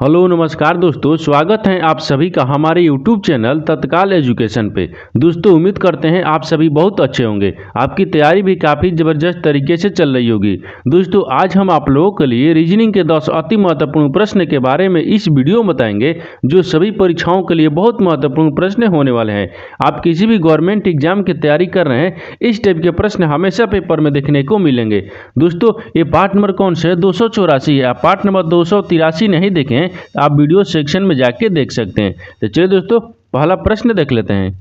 Hello नमस्कार दोस्तों, स्वागत है आप सभी का हमारे YouTube चैनल तत्काल एजुकेशन पे। दोस्तों उम्मीद करते हैं आप सभी बहुत अच्छे होंगे। आपकी तैयारी भी काफ़ी ज़बरदस्त तरीके से चल रही होगी। दोस्तों आज हम आप लोगों के लिए रीजनिंग के 10 अति महत्वपूर्ण प्रश्न के बारे में इस वीडियो में बताएंगे, जो सभी परीक्षाओं के लिए बहुत महत्वपूर्ण प्रश्न होने वाले हैं। आप किसी भी गवर्नमेंट एग्जाम की तैयारी कर रहे हैं, इस टाइप के प्रश्न हमेशा पेपर में देखने को मिलेंगे। दोस्तों ये पार्ट नंबर कौन से 284 है, पार्ट नंबर 283 नहीं देखें आप वीडियो सेक्शन में जाके देख सकते हैं। तो चलिए दोस्तों पहला प्रश्न देख लेते हैं।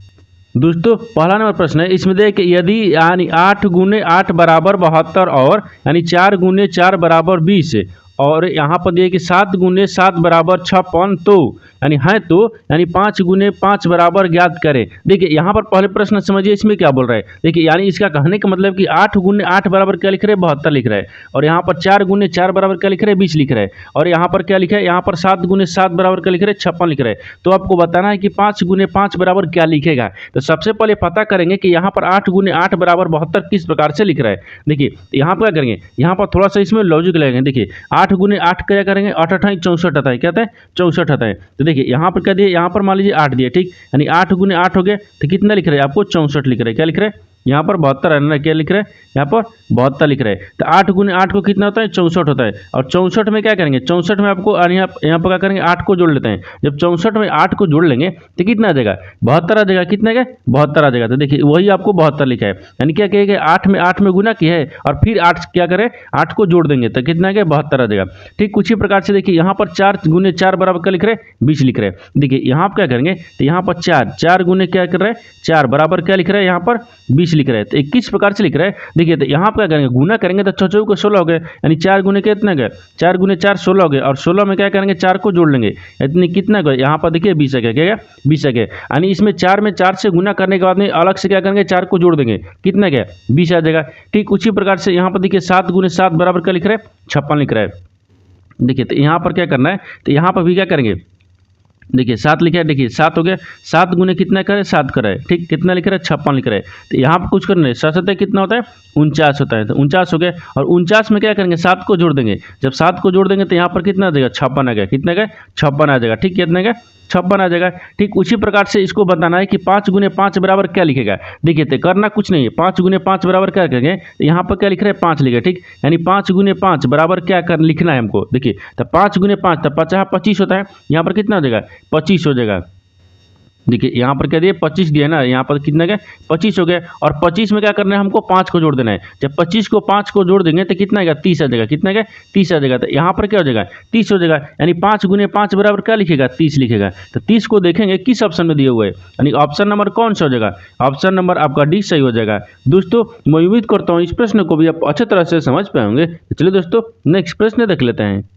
दोस्तों पहला नंबर प्रश्न है, इसमें देखिए यदि यानी 8 गुने 8 बराबर 72 और यानी 4 गुने 4 बराबर 20 और यहाँ पर दिए कि 7 गुने 7 बराबर 56 तो यानी है तो यानी 5 गुने 5 बराबर ज्ञात करें। देखिए यहाँ पर पहले प्रश्न समझिए इसमें क्या बोल रहा है। देखिए यानी इसका कहने का मतलब कि 8 गुने 8 बराबर क्या लिख रहे हैं 72 लिख रहा है, और यहाँ पर 4 गुने 4 बराबर क्या लिख रहे हैं 20 लिख रहा है, और यहाँ पर क्या लिखा है, यहाँ पर 7 गुने 7 बराबर क्या लिख रहे हैं 56 लिख रहे हैं। तो आपको बताना है कि 5 गुने 5 बराबर क्या लिखेगा। तो सबसे पहले पता करेंगे कि यहाँ पर 8 गुने 8 बराबर 72 किस प्रकार से लिख रहा है। देखिए यहाँ पर क्या करेंगे, यहाँ पर थोड़ा सा इसमें लॉजिक लगेंगे। देखिए 8 गुने 8 क्या करेंगे 8 8 64 आता है, क्या आता है 64 आता है। तो देखिए यहाँ पर क्या दिए, यहाँ पर मान लीजिए 8 दिए, ठीक, यानी 8 गुने 8 हो गया तो कितना लिख रहे हैं आपको 64 लिख रहे हैं। क्या लिख रहे हैं यहाँ पर 72 है ना, क्या लिख रहे हैं यहाँ पर 72 लिख रहे हैं। तो 8 गुने 8 को कितना होता है 64 होता है, और 64 में क्या करेंगे 64 में आपको यहाँ पर क्या करेंगे 8 को जोड़ लेते हैं। जब 64 में 8 को जोड़ लेंगे तो कितना आ जाएगा 72 आ जाएगा। कितना का 72 आ जाएगा। तो देखिए वही आपको 72 लिखा है, यानी क्या कहेंगे 8 में गुना किया है और फिर 8 क्या करें 8 को जोड़ देंगे तो कितना क्या 72 आ जाएगा। ठीक उसी प्रकार से देखिए यहाँ पर 4 गुने 4 बराबर क्या लिख रहे हैं 20 लिख रहे हैं। देखिए यहाँ पर क्या करेंगे तो यहाँ पर 4 गुने क्या कर रहे हैं 4 बराबर क्या लिख रहे हैं यहाँ पर 20 लिख रहे हैं। तो 21 प्रकार से लिख रहे हैं। देखिए तो यहाँ पर क्या करेंगे गुना करेंगे तो 6 को 16 हो गए, यानी 4 गुने कितना गए 4 गुने 4 16 हो गए, और 16 में क्या करेंगे 4 को जोड़ लेंगे, इतने कितना गए यहाँ पर देखिए 20 है, क्या 20 है। यानी इसमें 4 में 4 से गुना करने के बाद में अलग से क्या करेंगे 4 को जोड़ देंगे, कितना क्या 20 आ जाएगा। ठीक उसी प्रकार से यहाँ पर देखिए 7 गुने 7 बराबर क्या लिख रहे हैं 56 लिख रहा है। देखिए तो यहाँ पर क्या करना है, तो यहाँ पर भी क्या करेंगे, देखिए 7 लिखा है, देखिए 7 हो गया, 7 गुने कितना करे 7 करे, ठीक कितना लिख रहा है 56 लिख रहा है। तो यहाँ पर कुछ करना है 7 कितना होता है 49 होता है, तो 49 हो गया, और 49 में क्या करेंगे 7 को जोड़ देंगे। जब 7 को जोड़ देंगे तो यहाँ पर कितना आ जाएगा 56 आ गया, कितना का 56 आ जाएगा। ठीक कितना का 56 आ जाएगा। ठीक उसी प्रकार से इसको बताना है कि 5 गुने 5 बराबर क्या लिखेगा। देखिए तो करना कुछ नहीं है, 5 गुने 5 बराबर क्या करेंगे, तो यहाँ पर क्या लिख रहे हैं 5 लिखे, ठीक, यानी 5 गुने 5 बराबर क्या कर लिखना है हमको। देखिए तो 5 गुने 5 तो 25 होता है, यहाँ पर कितना हो जाएगा 25 हो जाएगा। देखिए यहाँ पर क्या दिए 25 दिया ना, यहाँ पर कितना गया 25 हो गया, और 25 में क्या करना है हमको 5 को जोड़ देना है। जब 25 को 5 को जोड़ देंगे तो कितना आएगा 30 आ जाएगा, कितना गया 30 आ जाएगा। तो यहाँ पर क्या हो जाएगा 30 हो जाएगा, यानी 5 गुने 5 बराबर क्या लिखेगा 30 लिखेगा। तो 30 को देखेंगे किस ऑप्शन में दिए हुए है, यानी ऑप्शन नंबर कौन सा हो जाएगा, ऑप्शन नंबर आपका डी सही हो जाएगा। दोस्तों मैं उम्मीद करता हूँ इस प्रश्न को भी आप अच्छे तरह से समझ पाएंगे। तो चलिए दोस्तों नेक्स्ट प्रश्न देख लेते हैं।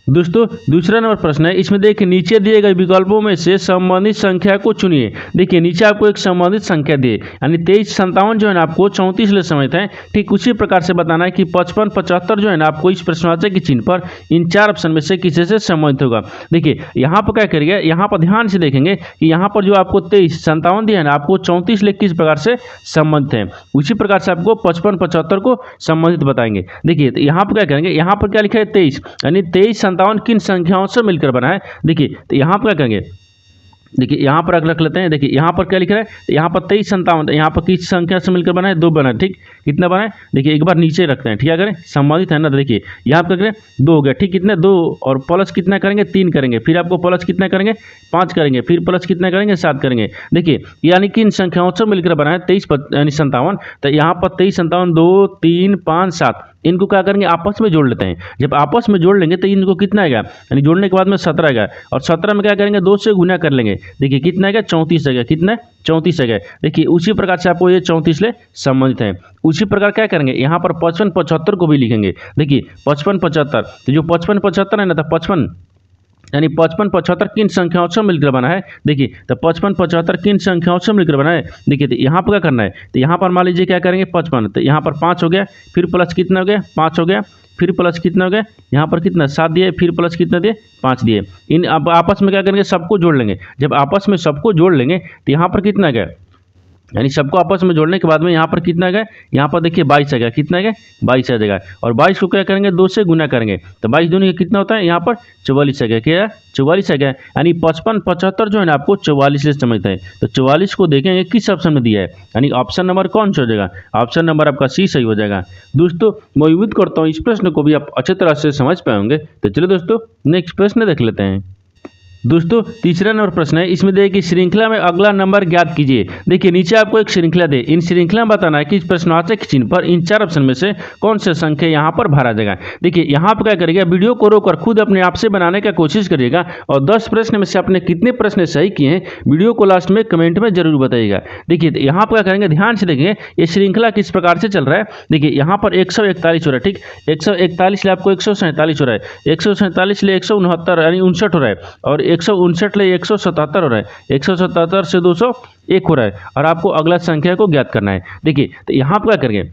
दोस्तों दूसरा नंबर प्रश्न है, इसमें देखिए नीचे दिए गए विकल्पों में से संबंधित संख्या को चुनिए। देखिए नीचे आपको एक संबंधित संख्या दिए, यानी 23 57 जो है ना आपको 34 ले समझते हैं। ठीक उसी प्रकार से बताना है कि 55 75 जो है ना आपको इस प्रश्नवाचक के चिन्ह पर इन 4 ऑप्शन में से किसी से संबंधित होगा। देखिए यहाँ पर क्या करिएगा, यहाँ पर ध्यान से देखेंगे कि यहाँ पर जो आपको 23 57 दिया है ना आपको 34 ले किस प्रकार से संबंधित है, उसी प्रकार से आपको 55 75 को संबंधित बताएंगे। देखिए तो यहाँ पर क्या करेंगे, यहाँ पर क्या लिखा है 23, यानी 23 57 किन संख्याओं से मिलकर बना है। देखिए तो यहाँ पर क्या करेंगे, देखिए यहाँ पर रख लेते हैं। देखिए यहाँ पर क्या लिख रहा है, यहाँ पर 23 57 यहाँ पर किस संख्या से मिलकर बना है 2 बना है, ठीक कितना बना है देखिए एक बार नीचे रखते हैं, ठीक है करें संबंधित है ना। तो देखिए यहाँ पर करें 2 हो गया, ठीक कितने 2, और प्लस कितना करेंगे 3 करेंगे, फिर आपको प्लस कितना करेंगे 5 करेंगे, फिर प्लस कितना करेंगे 7 करेंगे। देखिए यानी कि इन संख्याओं से मिलकर बना है 23 यानी 57। तो यहाँ पर 23 57 2 3 5 7 इनको क्या करेंगे आपस में जोड़ लेते हैं। जब आपस में जोड़ लेंगे तो इनको कितना आएगा, यानी जोड़ने के बाद में 17 आएगा, और 17 में क्या करेंगे 2 से गुना कर लेंगे। देखिए कितना आएगा 34 आएगा, कितना 34 आएगा। देखिए उसी प्रकार से आपको ये 34 ले संबंधित है। उसी प्रकार क्या करेंगे यहाँ पर 55 75 को भी लिखेंगे। देखिए 55 75 तो जो 55 75 है ना, तो 55 यानी 55 75 किन संख्याओं से मिलकर बना है। देखिए तो 55 75 किन संख्याओं से मिलकर बना है। देखिए तो यहाँ पर क्या करना है, तो यहाँ पर मान लीजिए क्या करेंगे 55, तो यहाँ पर 5 हो गया, फिर प्लस कितना हो गया 5 हो गया, फिर प्लस कितना हो गया यहाँ पर कितना 7 दिए, फिर प्लस कितना दिए 5 दिए। इन अब आपस में क्या करेंगे सबको जोड़ लेंगे। जब आपस में सबको जोड़ लेंगे तो यहाँ पर कितना गया यानी सबको आपस में जोड़ने के बाद में यहाँ पर कितना गया, यहाँ पर देखिए 22 आ गया, कितना गया 22 आ जाएगा। और 22 को क्या करेंगे 2 से गुना करेंगे तो 22 दूनी कितना होता है, यहाँ पर 44 आ गया, क्या 44 आ गया। यानी 55 75 जो है ना आपको 44 से समझते हैं। तो 44 को देखेंगे किस ऑप्शन में दिया है, यानी ऑप्शन नंबर कौन सा हो जाएगा, ऑप्शन नंबर आपका सी सही हो जाएगा। दोस्तों मैं उम्मीद करता हूँ इस प्रश्न को भी आप अच्छे तरह से समझ पाएंगे। तो चलिए दोस्तों नेक्स्ट प्रश्न देख लेते हैं। दोस्तों तीसरा नंबर प्रश्न है, इसमें देखिए श्रृंखला में अगला नंबर ज्ञात कीजिए। देखिए नीचे आपको एक श्रृंखला दे, इन श्रृंखला में बताना है कि इस प्रश्नवाचक चिन्ह पर इन 4 ऑप्शन में से कौन से संख्या यहाँ पर भरा जाएगा। देखिए यहाँ पर क्या करिएगा, वीडियो को रोककर खुद अपने आप से बनाने का कोशिश करिएगा और 10 प्रश्न में से आपने कितने प्रश्न सही किए हैं वीडियो को लास्ट में कमेंट में जरूर बताइएगा। देखिए यहाँ पर क्या करेंगे, ध्यान से देखिए ये श्रृंखला किस प्रकार से चल रहा है। देखिए यहाँ पर 141 हो रहा है, ठीक 141 ले आपको 147 हो रहा है, 147 ले 169 यानी 59 हो रहा है, और 159 ले 177 हो रहा है, 177 से 201 हो रहा है, और आपको अगला संख्या को ज्ञात करना है। देखिए तो यहाँ पर क्या करेंगे,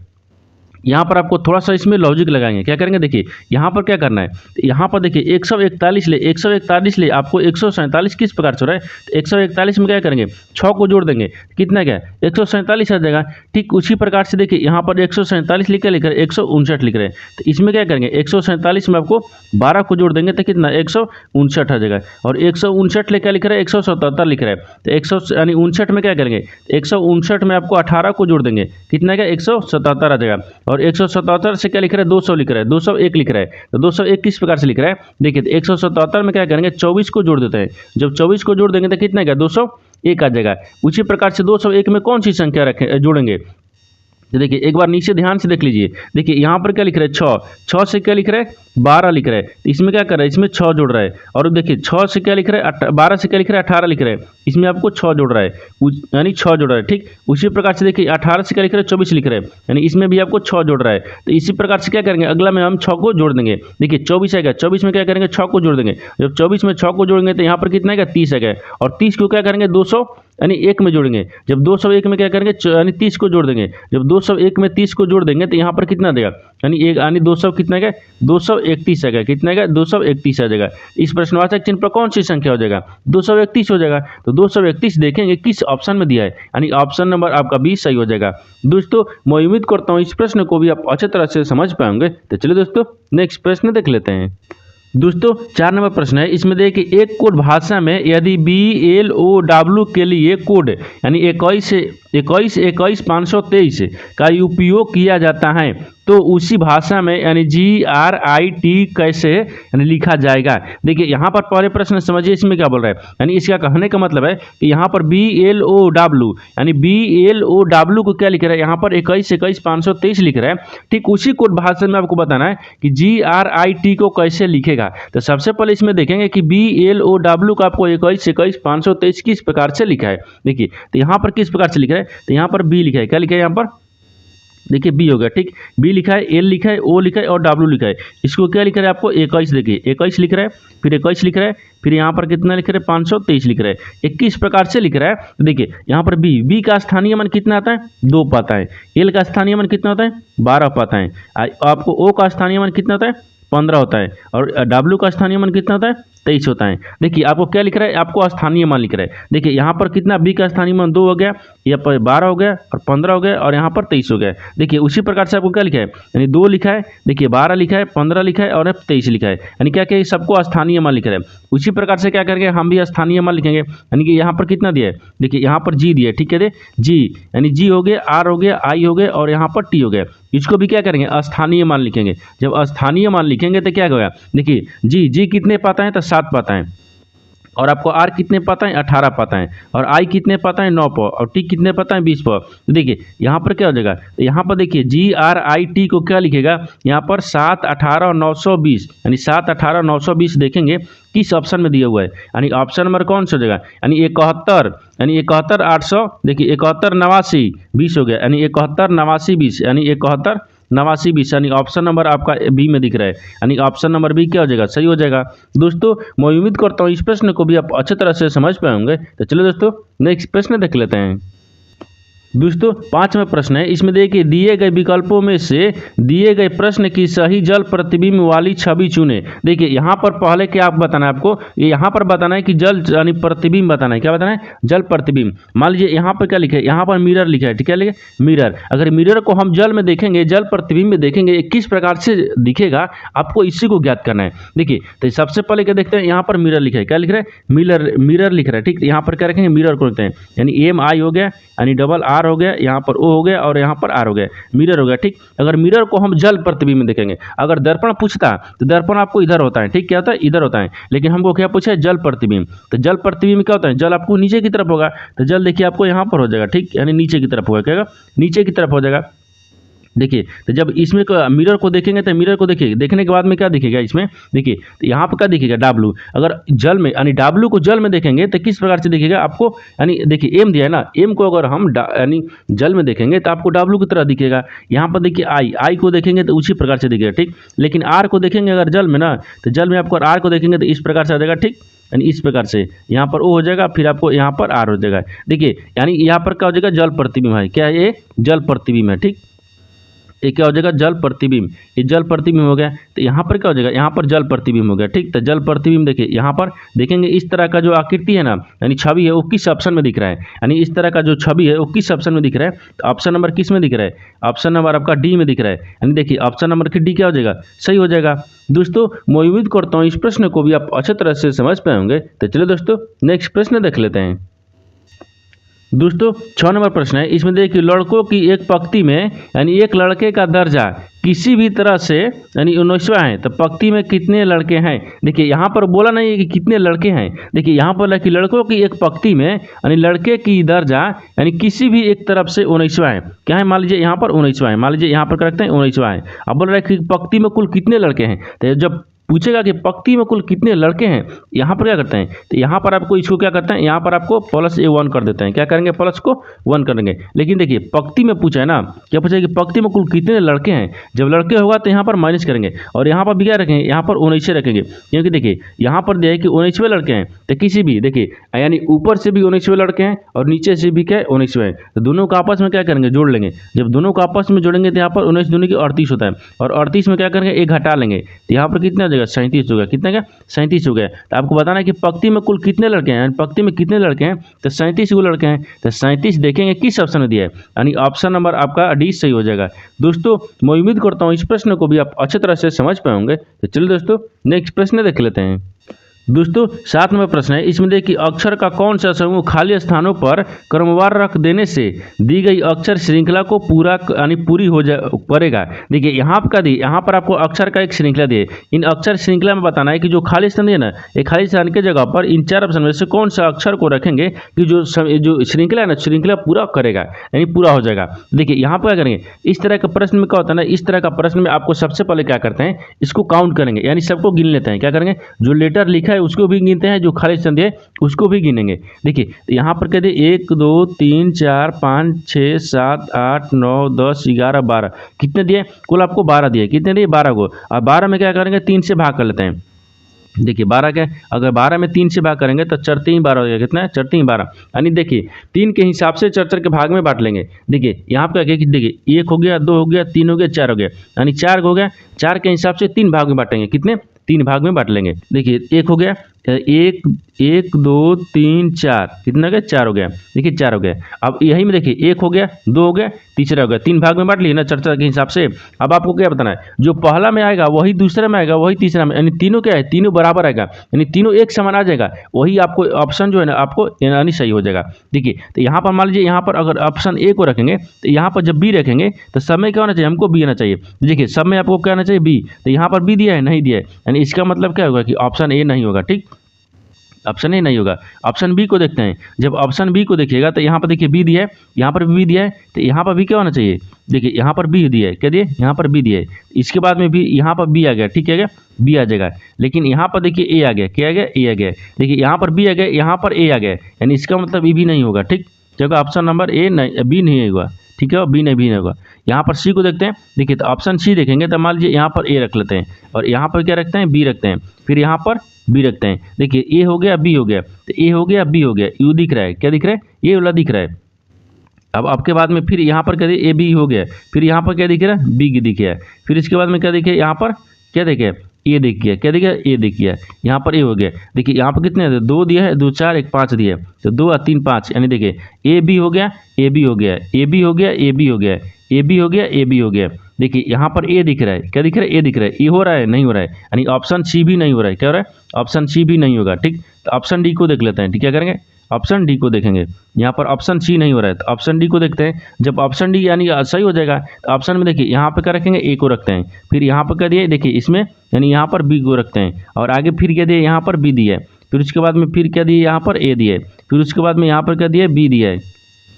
यहाँ पर आपको थोड़ा सा इसमें लॉजिक लगाएंगे। क्या करेंगे, देखिए यहाँ पर क्या करना है, तो यहाँ पर देखिए 141 ले आपको 147 किस प्रकार से हो रहा है, तो 141 में क्या करेंगे 6 को जोड़ देंगे, कितना क्या 147 आ जाएगा। ठीक उसी प्रकार से देखिए यहाँ पर 147 लिख रहे 159 लिख रहे हैं, तो इसमें क्या करेंगे 147 में आपको 12 को जोड़ देंगे तो कितना 159 आ जाएगा। और 159 ले क्या लिख रहा है 177 लिख रहा है, तो 100 यानी 59 में क्या करेंगे 159 में आपको 18 को जोड़ देंगे, कितना क्या 177 आ जाएगा। और 177 से क्या लिख रहा है 200 लिख रहा है, 201 लिख रहा है, तो 201 किस प्रकार से लिख रहा है, देखिए 177 में क्या करेंगे 24 को जोड़ देते हैं, जब 24 को जोड़ देंगे तो कितना क्या 201 आ जाएगा। उसी प्रकार से 201 में कौन सी संख्या रखें जोड़ेंगे, तो देखिए एक बार नीचे ध्यान से देख लीजिए। देखिए यहाँ पर क्या लिख रहा है 6 से क्या लिख रहा है 12 लिख रहा है, तो इसमें क्या कर रहा है इसमें 6 जोड़ रहा है। और देखिए 6 से क्या लिख रहा है 12 से क्या लिख रहा है 18 लिख रहा है, इसमें आपको 6 जोड़ रहा है, यानी 6 जोड़ रहा है। ठीक उसी प्रकार से देखिए 18 से क्या लिख रहा है 24 लिख रहा है, यानी इसमें भी आपको 6 जोड़ रहा है। तो इसी प्रकार से क्या करेंगे अगला में हम 6 को जोड़ देंगे। देखिए 24 आएगा, 24 में क्या करेंगे 6 को जोड़ देंगे, जब 24 में 6 को जोड़ेंगे तो यहाँ पर कितना आएगा 30 आएगा। और 30 को क्या करेंगे 200 यानी 1 में जोड़ेंगे, जब 201 में क्या करेंगे यानी 30 को जोड़ देंगे, जब 201 में 30 को जोड़ देंगे तो यहाँ पर कितना देगा यानी एक यानी 200 कितना गया 231 आ गया, कितना गया 231 आ जाएगा। इस प्रश्नवाचक चिन्ह पर कौन सी संख्या हो जाएगा 231 हो जाएगा। तो 231 देखेंगे किस ऑप्शन में दिया है, यानी ऑप्शन नंबर आपका 20 सही हो जाएगा। दोस्तों मैं उम्मीद करता हूँ इस प्रश्न को भी आप अच्छे तरह से समझ पाएंगे। तो चलिए दोस्तों नेक्स्ट प्रश्न देख लेते हैं। दोस्तों 4 नंबर प्रश्न है, इसमें देखिए एक कोड भाषा में यदि BLOW के लिए कोड यानी 21 का उपयोग किया जाता है तो उसी भाषा में यानी GRIT कैसे यानी लिखा जाएगा। देखिए यहाँ पर पहले प्रश्न समझिए इसमें क्या बोल रहा है, यानी इसका कहने का मतलब है कि यहाँ पर BLOW यानी BLOW को क्या लिख रहा है यहाँ पर 21 लिख रहा है। ठीक उसी कोड भाषा में आपको बताना है कि GRIT को कैसे लिखेगा। तो सबसे पहले इसमें देखेंगे कि BLOW का आपको 21 किस प्रकार से लिखा है। देखिए तो यहाँ पर किस प्रकार से लिखा है, तो यहाँ पर B लिखा है, क्या लिखा है यहाँ पर देखिए बी हो गया। ठीक बी लिखा है, एल लिखा है, ओ लिखा है और डब्ल्यू लिखा है। इसको क्या लिख रहा है आपको 21 देखिए 21 लिख रहा है, फिर 21 लिख रहा है, फिर यहाँ पर कितना लिख रहा है 523 लिख रहा है। 21 प्रकार से लिख रहा है। तो देखिए यहाँ पर बी का स्थानीय मान कितना आता है 2 पाता है, एल का स्थानीय मान कितना होता है 12 पाता है, आपको ओ का स्थानीय मान कितना होता है 15 होता है, और डब्ल्यू का स्थानीय मान कितना होता है 23 होता है। देखिए आपको क्या लिख रहा है आपको स्थानीय मान लिख रहा है। देखिए यहाँ पर कितना बी का स्थानीय मान 2 हो गया, यहाँ पर 12 हो गया और 15 हो गया और यहाँ पर 23 हो गया। देखिए उसी प्रकार से आपको क्या लिखा है यानी 2 लिखा है, देखिए 12 लिखा है, 15 लिखा है और 23 लिखा है, यानी क्या क्या सबको स्थानीय मान लिख रहा है। उसी प्रकार से क्या करेंगे हम भी स्थानीय मान लिखेंगे, यानी कि यहाँ पर कितना दिया है देखिए यहाँ पर जी दिया है। ठीक है जी यानी जी हो गया, आर हो गया, आई हो गया और यहाँ पर टी हो गया। इसको भी क्या करेंगे स्थानीय मान लिखेंगे। जब स्थानीय मान लिखेंगे तो क्या होगा देखिए जी कितने पाता है तो 7 पाता है, और आपको आर कितने पाता है 18 पाता है, और आई कितने पाता है 9 पाव, और टी कितने पाता है 20 पाव। तो देखिए यहाँ पर क्या हो जाएगा, तो यहाँ पर देखिए GRIT को क्या लिखेगा यहाँ पर 7, 18 और 920 यानी 7, 18, 920 देखेंगे किस ऑप्शन में दिया हुआ है, यानी ऑप्शन नंबर कौन सा हो जाएगा यानी 71 यानी 71 800 देखिए 71 89 20 हो गया, यानी 71 89 20 यानी 71 89 20 यानी ऑप्शन नंबर आपका बी में दिख रहा है, यानी ऑप्शन नंबर बी क्या हो जाएगा सही हो जाएगा। दोस्तों मैं उम्मीद करता हूँ इस प्रश्न को भी आप अच्छे तरह से समझ पाएंगे। तो चलिए दोस्तों नेक्स्ट प्रश्न देख लेते हैं। दोस्तों पांचवा प्रश्न है, इसमें देखिए दिए गए विकल्पों में से दिए गए प्रश्न की सही जल प्रतिबिंब वाली छवि चुने। देखिए यहाँ पर पहले क्या आप बताना है, आपको यहाँ पर बताना है कि जल यानी प्रतिबिंब बताना है। क्या बताना है? जल प्रतिबिंब। मान लीजिए यहाँ पर क्या लिखा है, यहाँ पर मिरर लिखा है, ठीक है, लिखे मिरर। अगर मिरर को हम जल में देखेंगे, जल प्रतिबिंब में देखेंगे, किस प्रकार से दिखेगा आपको इसी को ज्ञात करना है। देखिए तो सबसे पहले क्या देखते हैं, यहाँ पर मिरर लिखा है, क्या लिख रहा है? मिरर लिख रहा है, ठीक। यहाँ पर क्या रखेंगे? मिरर को रखते हैं, यानी MI हो गया, यानी डबल R हो गया, यहाँ पर O हो गया और यहाँ पर R हो गया, मिरर हो गया, ठीक। अगर मिरर को हम जल प्रतिबिंब में देखेंगे, अगर दर्पण पूछता तो दर्पण आपको इधर होता है, ठीक, क्या होता है? इधर होता है। लेकिन हमको क्या पूछा है? जल प्रतिबिंब। तो जल प्रतिबिंब क्या होता है? जल आपको नीचे की तरफ होगा, तो जल देखिए आपको यहाँ पर हो जाएगा, ठीक, यानी नीचे की तरफ होगा, क्या नीचे की तरफ हो जाएगा। देखिए तो जब इसमें मिरर को देखेंगे तो मिरर को देखिए, देखने के बाद में क्या दिखेगा इसमें? देखिए तो यहाँ पर क्या दिखेगा? W। अगर जल में यानी W को जल में देखेंगे तो किस प्रकार से दिखेगा आपको? यानी देखिए M दिया है ना, M को अगर हम यानी जल में देखेंगे तो आपको W की तरह दिखेगा। यहाँ पर देखिए I को देखेंगे तो उसी प्रकार से दिखेगा, ठीक। लेकिन R को देखेंगे अगर जल में ना, तो जल में आपको R को देखेंगे तो इस प्रकार से आ जाएगा, ठीक, यानी इस प्रकार से यहाँ पर O हो जाएगा, फिर आपको यहाँ पर R हो जाएगा। देखिए यानी यहाँ पर क्या हो जाएगा? जल प्रतिबिंब है। क्या है ये? जल प्रतिबिंब है, ठीक। ये क्या हो जाएगा? जल प्रतिबिंब। ये जल प्रतिबिंब हो गया। तो यहाँ पर क्या हो जाएगा? यहाँ पर जल प्रतिबिंब हो गया, ठीक। तो जल प्रतिबिंब देखिए यहाँ पर देखेंगे इस तरह का जो आकृति है ना, यानी छवि है, वो किस ऑप्शन में दिख रहा है? यानी इस तरह का जो छवि है वो किस ऑप्शन में दिख रहा है? तो ऑप्शन नंबर किस में दिख रहा है? ऑप्शन नंबर आपका D में दिख रहा है। यानी देखिए ऑप्शन नंबर की D क्या हो जाएगा? सही हो जाएगा। दोस्तों मैं उम्मीद करता हूँ इस प्रश्न को भी आप अच्छे तरह से समझ पाए होंगे। तो चलिए दोस्तों नेक्स्ट प्रश्न देख लेते हैं। दोस्तों 6 नंबर प्रश्न है, इसमें देखिए लड़कों की एक पंक्ति में यानी एक लड़के का दर्जा किसी भी तरह से यानी 19वां है, तो पंक्ति में कितने लड़के हैं? देखिए यहाँ पर बोला नहीं है कि कितने लड़के हैं। देखिए यहाँ पर कि लड़कों की एक पंक्ति में यानी लड़के की दर्जा यानी किसी भी एक तरफ से 19वां है। क्या है? मान लीजिए यहाँ पर 19वां है, मान लीजिए यहाँ पर करते हैं 19वां है। अब बोल रहा है कि पंक्ति में कुल कितने लड़के हैं। तो जब पूछेगा कि पंक्ति में कुल कितने लड़के हैं, यहाँ पर क्या करते हैं? तो यहाँ पर आपको इसको क्या करते हैं? यहाँ पर आपको +1 कर देते हैं। क्या करेंगे? प्लस को 1 करेंगे। लेकिन देखिए पंक्ति में पूछा है ना, क्या पूछा है कि पंक्ति में कुल कितने लड़के हैं। जब लड़के होगा तो यहाँ पर माइनस करेंगे और यहाँ पर भी क्या रखेंगे? यहाँ पर 19 रखेंगे, क्योंकि देखिए यहाँ पर दिया है कि 19वें लड़के हैं। तो किसी भी देखिए यानी ऊपर से भी 19वें लड़के हैं और नीचे से भी क्या है? 19वें हैं। तो दोनों का आपस में क्या करेंगे? जोड़ लेंगे। जब दोनों का आपस में जोड़ेंगे तो यहाँ पर 19 दूनी की 38 होता है और 38 में क्या करेंगे? एक घटा लेंगे तो यहाँ पर कितना हो जाएगा? 37 हो गया। कितना क्या? 37 हो गया। तो आपको बताना है कि पंक्ति में कुल कितने लड़के हैं, पंक्ति में कितने लड़के हैं। तो 37 लड़के हैं। तो 37 देखेंगे किस ऑप्शन में दिया है, यानी ऑप्शन नंबर आपका D सही हो जाएगा। दोस्तों मैं उम्मीद करता हूँ इस प्रश्न को भी आप अच्छे तरह से समझ पाएंगे। तो चलिए दोस्तों नेक्स्ट प्रश्न देख लेते हैं। दोस्तों 7 नंबर प्रश्न है, इसमें देखिए अक्षर का कौन सा समूह खाली स्थानों पर क्रमवार रख देने से दी गई अक्षर श्रृंखला को पूरा यानी पूरी हो जा पड़ेगा। देखिए यहाँ पर क्या दी, यहाँ पर आपको अक्षर का एक श्रृंखला दिए। इन अक्षर श्रृंखला में बताना है कि जो खाली स्थान है ना, एक खाली स्थान के जगह पर इन 4 ऑप्शन में से कौन सा अक्षर को रखेंगे कि जो श्रृंखला है ना, श्रृंखला पूरा करेगा यानी पूरा हो जाएगा। देखिए यहाँ पर क्या करेंगे? इस तरह के प्रश्न में क्या होता है ना, इस तरह का प्रश्न में आपको सबसे पहले क्या करते हैं? इसको काउंट करेंगे, यानी सबको गिन लेते हैं। क्या करेंगे? जो लेटर लिखा है उसको भी गिनते हैं, जो खाली स्थान है उसको भी गिनेंगे। देखिए तो यहाँ पर कहते हैं 1 2 3 4 5 6 7 8 9 10 11 12 कितने दिए? कुल आपको 12 दिए। कितने दिए? 12 को। और 12 में क्या करेंगे? 3 से भाग कर लेते हैं। देखिए 12 क्या, अगर 12 में 3 से भाग करेंगे तो 4 3 12 हो जाएगा। कितना है? 4 3 12, यानी देखिए 3 के हिसाब से 4 के भाग में बांट लेंगे। देखिए यहाँ पर क्या, देखिए 1 हो गया, 2 हो गया, 3 हो गया, 4 हो गया, यानी 4 हो गया। 4 के हिसाब से 3 भाग में बांटेंगे। कितने? 3 भाग में बांट लेंगे। देखिए 1 हो गया, 1 2 3 4 कितना हो गया? 4 हो गया। देखिए 4 हो गया। अब यही में देखिए 1 हो गया, 2 हो गया, तीसरा हो गया। 3 भाग में बांट लिए ना चर्चा के हिसाब से। अब आपको क्या बताना है? जो पहला में आएगा वही दूसरे में आएगा, वही तीसरा में, यानी तीनों क्या है? तीनों बराबर आएगा, यानी तीनों एक समान आ जाएगा। वही आपको ऑप्शन जो है ना आपको यानी सही हो जाएगा। देखिए तो यहाँ पर मान लीजिए यहाँ पर अगर ऑप्शन A को रखेंगे तो यहाँ पर जब B रखेंगे तो सब में क्या होना चाहिए? हमको B आना चाहिए। देखिए सब में आपको क्या आना चाहिए? B। तो यहाँ पर B दिया है, नहीं दिया है, यानी इसका मतलब क्या होगा कि ऑप्शन A नहीं होगा। ठीक, ऑप्शन ए नहीं होगा। ऑप्शन बी को देखते हैं। जब ऑप्शन बी को देखिएगा तो यहाँ पर देखिए बी दिया है, यहाँ पर बी दिया है, तो यहाँ पर भी क्या होना चाहिए? देखिए यहाँ पर बी दिया है, क्या दिए? यहाँ पर बी दिया है। इसके बाद में भी यहाँ पर बी आ गया, ठीक है, बी आ जाएगा। लेकिन यहाँ पर देखिए ए आ गया, क्या आ गया? ए आ गया। देखिए यहाँ पर बी आ गया, यहाँ पर ए आ गया, यानी इसका मतलब ई भी नहीं होगा। ठीक, जगह ऑप्शन नंबर ए नहीं, बी नहीं होगा। ठीक है, बी नहीं भी नहीं होगा। यहाँ पर सी को देखते हैं। देखिए तो ऑप्शन सी देखेंगे तो मान लीजिए यहाँ पर ए रख लेते हैं और यहाँ पर क्या रखते हैं? बी रखते हैं, फिर यहाँ पर बी रखते हैं। देखिए ए हो गया, बी हो गया, तो ए हो गया, बी हो गया, यू दिख रहा है, क्या दिख रहा है? ये वाला दिख रहा है। अब आपके बाद में फिर यहाँ पर क्या दिया, ए बी हो गया, फिर यहाँ पर क्या दिख रहा है, बी दिख गया, फिर इसके बाद में क्या देखिए यहाँ पर क्या देखिए, ए दिख गया, क्या दिख गया, ए दिख गया, यहाँ पर ए हो गया। देखिए यहाँ पर कितने 2 दिया है, 2 4 1 5 दिया है, तो 2 और 3 5, यानी देखिए ए बी हो गया, ए बी हो गया, ए बी हो गया, ए बी हो गया, ए बी हो गया, ए बी हो गया। देखिए यहाँ पर ए दिख रहा है, क्या दिख रहा है, ए दिख रहा है, ए हो रहा है, नहीं हो रहा है, यानी ऑप्शन सी भी नहीं हो रहा है, क्या हो रहा है, ऑप्शन सी भी नहीं होगा। ठीक, तो ऑप्शन डी को देख लेते हैं। ठीक, क्या करेंगे, ऑप्शन डी को देखेंगे। यहाँ पर ऑप्शन सी नहीं हो रहा है, तो ऑप्शन डी को देखते हैं। जब ऑप्शन डी यानी सही हो जाएगा, तो ऑप्शन में देखिए यहाँ पर क्या रखेंगे, ए को रखते हैं, फिर यहाँ पर क्या दिए, देखिए इसमें यानी यहाँ पर बी को रखते हैं, और आगे फिर क्या दिए, यहाँ पर बी दिए, फिर उसके बाद में फिर क्या दिए, यहाँ पर ए दिए, फिर उसके बाद में यहाँ पर क्या दिए, बी दिया है,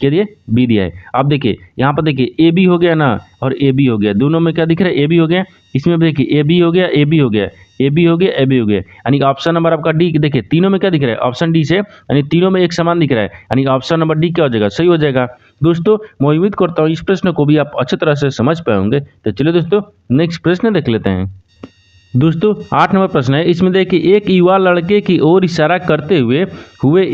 क्या दिए, बी दिया है। अब देखिए यहाँ पर देखिए ए बी हो गया ना, और ए बी हो गया, दोनों में क्या दिख रहा है, ए बी हो गया, इसमें देखिए ए बी हो गया, ए बी हो गया, ए बी हो गया, ए बी हो गया, यानी ऑप्शन नंबर आपका डी, देखिए तीनों में क्या दिख रहा है, ऑप्शन डी से यानी तीनों में एक समान दिख रहा है, यानी ऑप्शन नंबर डी क्या हो जाएगा, सही हो जाएगा। दोस्तों मैं उम्मीद करता हूँ इस प्रश्न को भी आप अच्छी तरह से समझ पाए होंगे। तो चलिए दोस्तों नेक्स्ट प्रश्न देख लेते हैं। दोस्तों 8 नंबर प्रश्न है, इसमें देखिए एक युवा लड़के की ओर इशारा करते हुए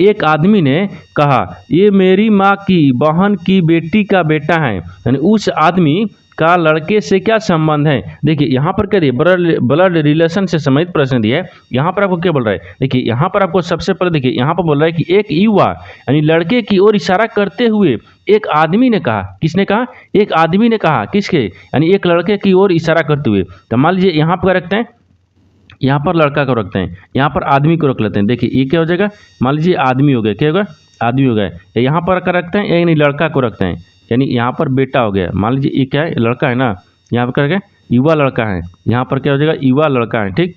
एक आदमी ने कहा, ये मेरी माँ की बहन की बेटी का बेटा है, यानी उस आदमी का लड़के से क्या संबंध है। देखिए यहाँ पर क्या दिए, ब्लड रिलेशन से संबंधित प्रश्न दिया है। यहाँ पर आपको क्या बोल रहा है, देखिए यहाँ पर आपको सबसे पहले देखिए यहाँ पर बोल रहा है कि एक युवा यानी लड़के की ओर इशारा करते हुए एक आदमी ने कहा, किसने कहा, एक आदमी ने कहा, किसके, यानी एक लड़के की ओर इशारा करते हुए। तो मान लीजिए यहाँ पर रखते हैं, यहाँ पर लड़का को रखते हैं, यहाँ पर आदमी को रख लेते हैं। देखिए ये क्या हो जाएगा, मान लीजिए आदमी हो गया, क्या होगा, आदमी हो गया, यहाँ पर कर रखते हैं, यानी लड़का को रखते हैं, यानी यहाँ पर बेटा हो गया। मान लीजिए ये क्या है, लड़का है ना, यहाँ पर करके युवा लड़का है, यहाँ पर क्या हो जाएगा, युवा लड़का है, ठीक,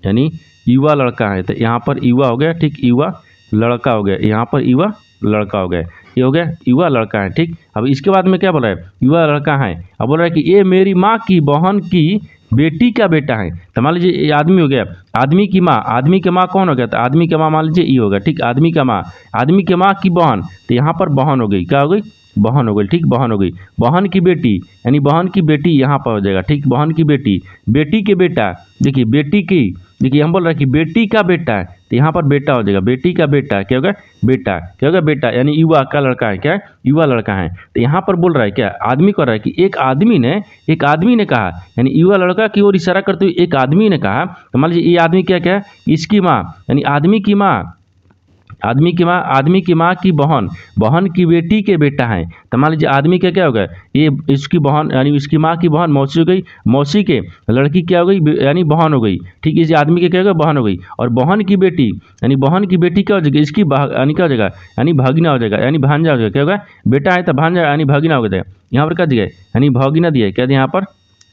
यानी युवा लड़का है, तो यहाँ पर युवा हो गया, ठीक, युवा लड़का हो गया, यहाँ पर युवा लड़का हो गया, ये हो गया युवा लड़का है। ठीक, अब इसके बाद में क्या बोल रहा है, युवा लड़का है, अब बोल रहा है कि ये मेरी माँ की बहन की बेटी का बेटा है। तो मान लीजिए ये आदमी हो गया, आदमी की माँ, आदमी की माँ कौन हो गया, तो आदमी की माँ मान लीजिए ये होगा, ठीक, आदमी का माँ, आदमी की माँ की बहन, तो यहाँ पर बहन हो गई, क्या हो गई, बहन हो गई, ठीक, बहन हो गई, बहन की बेटी, यानी बहन की बेटी यहाँ पर हो जाएगा, ठीक, बहन की बेटी, बेटी के बेटा, देखिए बेटी की, देखिए हम बोल रहे हैं कि बेटी का बेटा है, तो यहाँ पर बेटा हो जाएगा, बेटी का बेटा, क्या होगा, बेटा, क्या होगा, बेटा, यानी युवा का लड़का है, क्या है, युवा लड़का है। तो यहाँ पर बोल रहा है क्या, आदमी कर रहा है कि एक आदमी ने कहा, यानी युवा लड़का की ओर इशारा करते हुए एक आदमी ने कहा। तो मान लीजिए ये आदमी क्या क्या है, इसकी माँ, यानी आदमी की माँ, आदमी की माँ की बहन की बेटी के बेटा है। तो मान लीजिए आदमी का क्या होगा, ये इसकी बहन यानी इसकी माँ की बहन मौसी हो गई, मौसी के लड़की क्या हो गई, यानी बहन हो गई, ठीक, इस आदमी के क्या होगा, बहन हो गई, और बहन की बेटी यानी बहन की बेटी क्या हो जाएगी, इसकी यानी क्या हो जाएगा, यानी भागिना हो जाएगा, यानी भांजा हो जाएगा, क्या होगा, बेटा है तो भांजा यानी भागिना हो जाएगा। यहाँ पर क्या दिया है, यानी भागिना दिया है, क्या दिया यहाँ पर,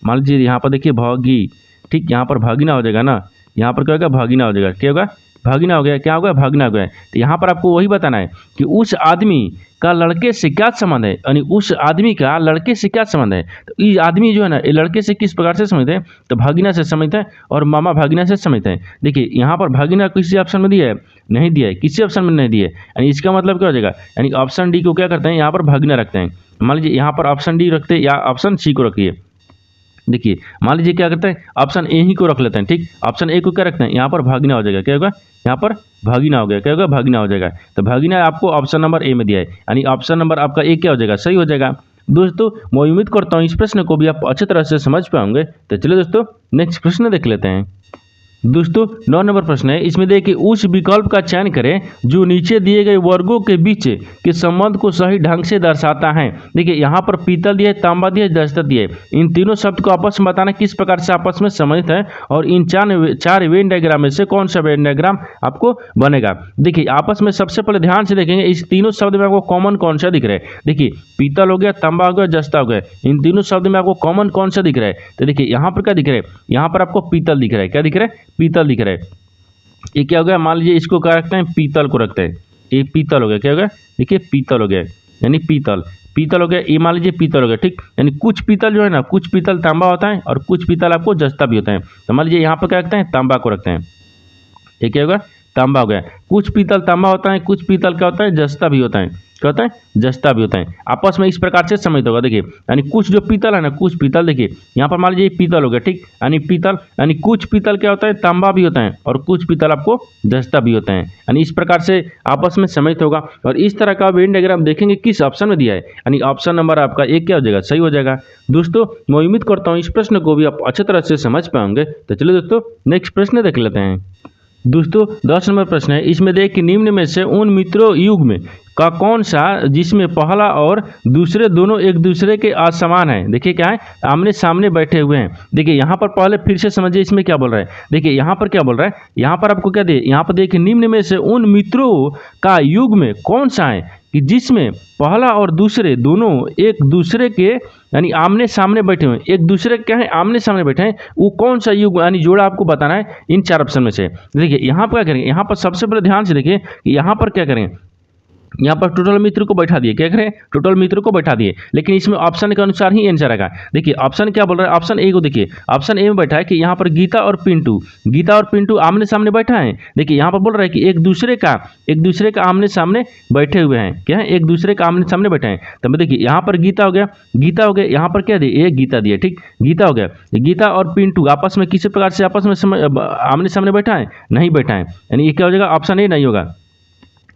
मान लीजिए यहाँ पर देखिए भागी, ठीक, यहाँ पर भागिना हो जाएगा ना, यहाँ पर क्या होगा, भागिना हो जाएगा, क्या होगा, भागना हो गया, क्या होगा, भागना हो गया। तो यहाँ पर आपको वही बताना है कि उस आदमी का लड़के से क्या संबंध है, यानी उस आदमी का लड़के से क्या संबंध है। तो ये आदमी जो है ना, ये लड़के से किस प्रकार से समझते हैं, तो भागिना से समझते हैं, और मामा भागिना से समझते हैं। देखिए यहाँ पर भागिना किसी ऑप्शन में दिया है, नहीं दिया है, किसी ऑप्शन में नहीं दिया है, यानी इसका मतलब क्या हो जाएगा, यानी ऑप्शन डी को क्या करते हैं, यहाँ पर भागिना रखते हैं। मान लीजिए यहाँ पर ऑप्शन डी रखते हैं या ऑप्शन सी को रखिए। देखिए मान लीजिए क्या करते हैं, ऑप्शन ए ही को रख लेते हैं, ठीक, ऑप्शन ए को क्या रखते हैं, यहाँ पर भागिना हो जाएगा, क्या होगा, यहाँ पर भागिना हो गया, क्या होगा, भागिना हो जाएगा। तो भागिना आपको ऑप्शन नंबर ए में दिया है, यानी ऑप्शन नंबर आपका ए क्या हो जाएगा, सही हो जाएगा। दोस्तों मैं उम्मीद करता हूँ इस प्रश्न को भी आप अच्छी तरह से समझ पाएंगे। तो चलिए दोस्तों नेक्स्ट प्रश्न देख लेते हैं। दोस्तों 9 नंबर प्रश्न है, इसमें देखिए उस विकल्प का चयन करें जो नीचे दिए गए वर्गों के बीच के संबंध को सही ढंग से दर्शाता है। देखिए यहाँ पर पीतल दिया है, तांबा दिया है, दस्ता दिया है, इन तीनों शब्द को आपस में बताना किस प्रकार से आपस में संबंधित है, और इन चार वेन डायग्राम में से कौन सा वेन डायग्राम आपको बनेगा। देखिए आपस में सबसे पहले ध्यान से देखेंगे इस तीनों शब्द में आपको कॉमन कौन सा दिख रहा है। देखिए पीतल हो गया, तांबा हो गया, जस्ता हो गया, इन तीनों शब्द में आपको कॉमन कौन सा दिख रहा है। तो देखिए यहाँ पर क्या दिख रहा है, यहाँ पर आपको पीतल दिख रहा है, क्या दिख रहा है, पीतल दिख रहा है। ये क्या हो गया, मान लीजिए इसको क्या रखते हैं, पीतल को रखते हैं, ये पीतल हो गया, क्या हो गया, देखिए पीतल हो गया, यानी पीतल हो गया, ये मान लीजिए पीतल हो गया, ठीक, यानी कुछ पीतल जो है ना, कुछ पीतल तांबा होता है और कुछ पीतल आपको जस्ता भी होता है। तो मान लीजिए यहाँ पर क्या रखते हैं, तांबा को रखते हैं, ये क्या होगा, तांबा हो गया। कुछ पीतल तांबा होता है, कुछ पीतल क्या होता है, जस्ता भी होता है। क्या होता है, जस्ता भी होता है। आपस में इस प्रकार से समझ होगा। देखिए यानी कुछ जो पीतल है ना, कुछ पीतल देखिए यहाँ पर मान लीजिए पीतल हो गया, ठीक, यानी पीतल, यानी कुछ पीतल क्या होता है, तांबा भी होता है, और कुछ पीतल आपको जस्ता भी होता है। यानी इस प्रकार से आपस में समझ होगा। और इस तरह का वेन डायग्राम देखेंगे किस ऑप्शन में दिया है, यानी ऑप्शन नंबर आपका एक क्या हो जाएगा, सही हो जाएगा। दोस्तों मैं उम्मीद करता हूँ इस प्रश्न को भी आप अच्छी तरह से समझ पाएंगे। तो चलिए दोस्तों नेक्स्ट प्रश्न देख लेते हैं। दोस्तों 10 नंबर प्रश्न है, इसमें देख कि निम्न में से उन मित्रों युग में का कौन सा जिसमें पहला और दूसरे दोनों एक दूसरे के असमान है। देखिए क्या है, आमने सामने बैठे हुए हैं। देखिए यहाँ पर पहले फिर से समझिए इसमें क्या बोल रहा है। देखिए यहाँ पर क्या बोल रहा है, यहाँ पर आपको क्या दे, यहाँ पर देखिए निम्न में से उन मित्रों का युग में कौन सा है कि जिसमें पहला और दूसरे दोनों एक दूसरे के यानी आमने सामने बैठे हुए हैं, एक दूसरे के क्या है, आमने सामने बैठे हैं, वो कौन सा युग यानी जोड़ा आपको बताना है इन 4 ऑप्शन में से। देखिए यहाँ पर क्या करेंगे, यहाँ पर सबसे पहले ध्यान से देखिए कि यहाँ पर क्या करेंगे, यहाँ पर टोटल मित्र को बैठा दिए, क्या करें, टोटल मित्र को बैठा दिए, लेकिन इसमें ऑप्शन के अनुसार ही आंसर आएगा। देखिए ऑप्शन क्या बोल रहा है, ऑप्शन ए को देखिए, ऑप्शन ए में बैठा है कि यहाँ पर गीता और पिंटू आमने सामने बैठा है। देखिए यहाँ पर बोल रहा है कि एक दूसरे का आमने सामने बैठे हुए हैं, क्या है, एक दूसरे का आमने सामने बैठे हैं। तो देखिए यहाँ पर गीता हो गया, यहाँ पर क्या दिए, एक गीता दिए, ठीक, गीता हो गया। गीता और पिंटू आपस में किसी प्रकार से आपस में आमने सामने बैठा है, नहीं बैठा है, यानी ये क्या हो जाएगा, ऑप्शन ए नहीं होगा।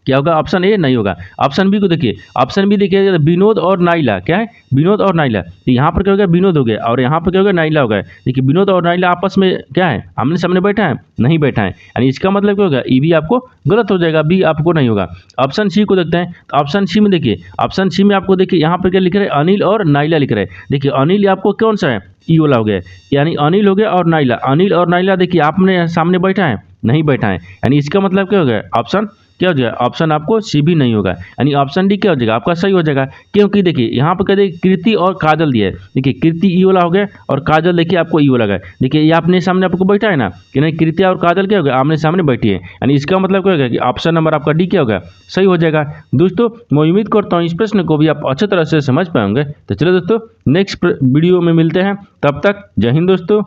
क्या होगा, ऑप्शन ए नहीं होगा। ऑप्शन बी को देखिए, ऑप्शन बी देखिए विनोद और नाइला, क्या है, विनोद और नाइला। तो यहाँ पर क्या हो गया, विनोद हो गया, और यहाँ पर क्या हो गया, नाइला हो गया। देखिए विनोद और नाइला आपस में क्या है, आमने सामने बैठा है, नहीं बैठा है, यानी इसका मतलब क्या होगा, ई भी आपको गलत हो जाएगा, बी आपको नहीं होगा। ऑप्शन सी को देखते हैं। तो ऑप्शन सी में देखिए, ऑप्शन सी में आपको देखिए यहाँ पर क्या लिख रहे हैं, अनिल और नाइला लिख रहे हैं। देखिए अनिल आपको कौन सा है, ई वाला हो गया, यानी अनिल हो गया और नाइला, अनिल और नाइला देखिए आपने सामने बैठा है, नहीं बैठा है, यानी इसका मतलब क्या हो गया, ऑप्शन क्या हो जाएगा, ऑप्शन आपको सी भी नहीं होगा, यानी ऑप्शन डी क्या हो जाएगा, आपका सही हो जाएगा। क्योंकि देखिए यहाँ पर कहते हैं कृति और काजल दिया है। देखिए कृति ई वाला हो गया और काजल देखिए आपको ई वाला है। देखिए ये आपने सामने आपको बैठा है ना, कि नहीं, कृति और काजल क्या हो गया, आमने सामने बैठी है, यानी इसका मतलब क्या होगा कि ऑप्शन नंबर आपका डी क्या होगा, सही हो जाएगा। दोस्तों मैं उम्मीद करता हूँ इस प्रश्न को भी आप अच्छी तरह से समझ पाएंगे। तो चलो दोस्तों नेक्स्ट वीडियो में मिलते हैं, तब तक जय हिंद दोस्तों।